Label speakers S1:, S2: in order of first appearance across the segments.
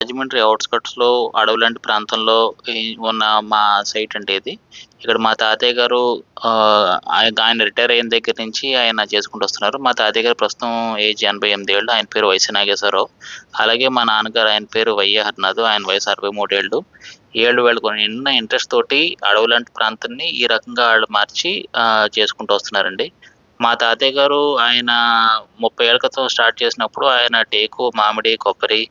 S1: రాజమండ్రి ఔట్‌స్కట్స్‌లో అడవులాంటి ప్రాంతంలో ఈ ఉన్న మా సైట్ అండి ఇది. ఇక్కడ మా తాతయ్య గారు ఆయన రిటైర్ అయిన దగ్గర నుంచి ఆయన చేసుకుంటూ వస్తున్నారు. మా తాతయ్య గారు ప్రస్తుతం ఏజ్ 88 ఏళ్ళు. ఆయన పేరు వైశ్య నాగేశ్వరరావు. అలాగే మా నాన్నగారు ఆయన పేరు వైయ్య హరినాథ్. ఆయన వయసు 63 ఏళ్ళు. వీళ్ళు ఉన్న ఇంట్రెస్ట్ తోటి అడవులాంటి ప్రాంతాన్ని ఈ రకంగా ఆళ్ళు మార్చి చేసుకుంటూ వస్తున్నారండి. మా తాతయ్య గారు ఆయన 30 ఏళ్ల క్రితం స్టార్ట్ చేసినప్పుడు ఆయన టేకు, మామిడి, కొబ్బరి,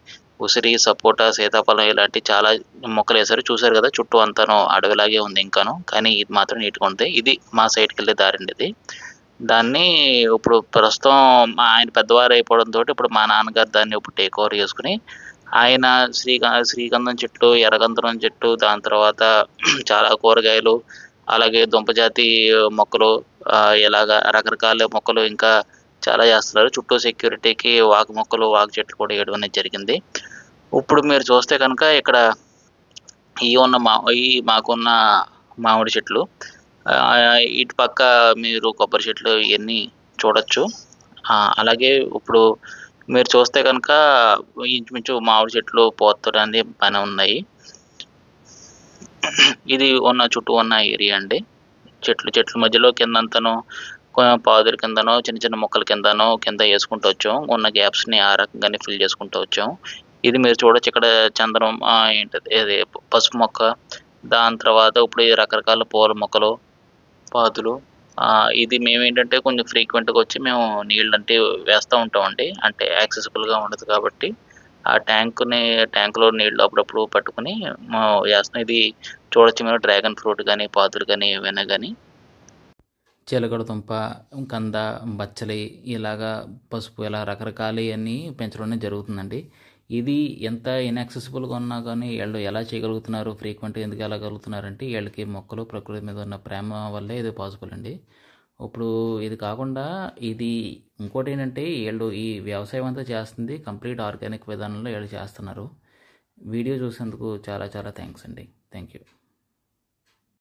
S1: ఉసిరి, సపోటా, సీతాఫలం ఇలాంటి చాలా మొక్కలేశారు. చూసారు గదా! చుట్టూ అంతాను అడవిలాగే ఉంది ఇంకాను. కానీ ఇది మాత్రం నీట్‌గా ఉంది. ఇది మా సైడ్‌కెళ్ళే దారండి ఇది. దాన్ని ఇప్పుడు ప్రస్తుతం ఆయన పెద్దవారైపోవడంతోటి ఇప్పుడు మా నాన్నగారు దాన్ని ఇప్పుడు టేక్ ఓవర్ చేసుకొని, ఆయన శ్రీగంధం చెట్లు, ఎర్రగంధం చెట్టు, దాని తర్వాత చాలా కూరగాయలు, అలాగే దుంపజాతి మొక్కలు ఇలాగా రకరకాల మొక్కలు ఇంకా చాలా చేస్తున్నారు. చుట్టూ సెక్యూరిటీకి వాకు మొక్కలు, వాకు చెట్లు కూడా ఏయడం అనేది జరిగింది. ఇప్పుడు మీరు చూస్తే కనుక ఇక్కడ ఈ మాకున్న మామిడి చెట్లు, ఇటు పక్క మీరు కొబ్బరి చెట్లు ఇయన్నీ చూడొచ్చు. అలాగే ఇప్పుడు మీరు చూస్తే కనుక ఇంచుమించు మామిడి చెట్లు పూతడానికి బానే ఉన్నాయి. ఇది చుట్టూ ఉన్న ఏరియా అండి. చెట్ల మధ్యలో కిందంతాను పాదుల కిందనో, చిన్న చిన్న మొక్కల కిందనో కింద యేసుకుంటూ వచ్చాం. ఉన్న గ్యాప్స్‌ని ఆ రకంగానే ఫిల్ చేసుకుంటూ వచ్చాం. ఇది మీరు చూడొచ్చు ఇక్కడ చందనం ఇది పసుపు మొక్క, దాని తర్వాత ఇప్పుడు ఈ రకరకాల పూల మొక్కలు, పాదులు. ఇది మేమేంటంటే కొంచెం ఫ్రీక్వెంట్‌గా వచ్చి మేము నీళ్ళంటే వేస్తా ఉంటామండి. అంటే యాక్సెసిబుల్‌గా ఉండదు కాబట్టి, ఆ ట్యాంక్‌లో నీళ్ళు అప్పుడప్పుడు పట్టుకొని వేస్తాం. ఇది చూడొచ్చు మీరు డ్రాగన్ ఫ్రూట్ గానీ, పాదులు గానీ ఏవైనా గానీ.
S2: చిలకడదుంప, కంద, బచ్చలి ఇలాగా పసుపు ఇలా రకరకాలయన్నీ పెంచడం అనేది జరుగుతుందండి. ఇది ఎంత ఇన్యాక్సెసిబుల్గా ఉన్నా కానీ వీళ్ళు ఎలా చేయగలుగుతున్నారు, ఫ్రీక్వెంట్గా ఎందుకు వెళ్ళగలుగుతున్నారంటే వీళ్ళకి మొక్కలు ప్రకృతి మీద ఉన్న ప్రేమ వల్లే ఇది పాసిబుల్ అండి. ఇప్పుడు ఇది కాకుండా ఇది ఇంకోటి ఏంటంటే వీళ్ళు ఈ వ్యవసాయం అంతా చేస్తుంది కంప్లీట్ ఆర్గానిక్ విధానంలో వీళ్ళు చేస్తున్నారు. వీడియో చూసేందుకు చాలా చాలా థ్యాంక్స్ అండి. Thank you.